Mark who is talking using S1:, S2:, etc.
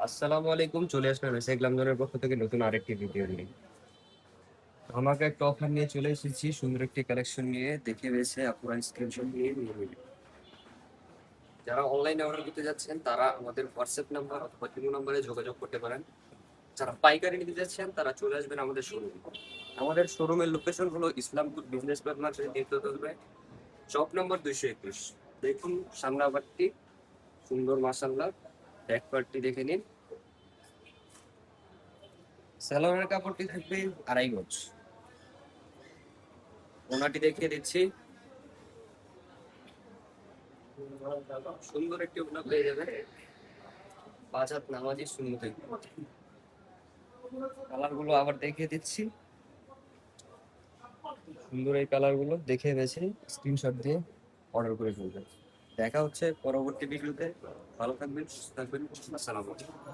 S1: আসসালামু আলাইকুম, চলে আসলাম এসে গ্লামজনের পক্ষ থেকে নতুন আরেকটি ভিডিও নিয়ে। আমাকে একটা অফার নিয়ে চলে এসেছি, সুন্দর একটি কালেকশন নিয়ে। দেখে বেছে আপনারা স্ক্রিনশট নিয়ে নিয়ে নেবেন। যারা অনলাইনে অর্ডার করতে যাচ্ছেন তারা আমাদের হোয়াটসঅ্যাপ নাম্বার অথবা ইমো নাম্বারে যোগাযোগ করতে পারেন। যারা পাইকারি নিতে যাচ্ছেন তারা চলে আসবেন আমাদের শোরুমে। আমাদের শোরুমের লোকেশন হলো ইসলামপুর বিজনেস পার্ক মার্কেটের দ্বিতীয় তলায়, শপ নম্বর 221। দেখুন সামনে আবারটি সুন্দর, মাশাআল্লাহ। ব্যাক পার্টটি দেখে নিন। সালোয়ারের কাপড়টি থাকবে 2.5 গজ। ওনাটি দেখিয়ে দিচ্ছি, সুন্দর একটি ওনা পেয়ে যাবেন। 5 হাত নামাজি সুন্নতে। কালার গুলো আবার দেখিয়ে দিচ্ছি, সুন্দর এই কালার গুলো দেখে বেছে স্ক্রিনশট দিয়ে অর্ডার করে ফেলবেন। দেখা হচ্ছে পরবর্তী ভিডিওতে। ভালো থাকবেন, সুস্থ থাকবেন। আসসালামু আলাইকুম।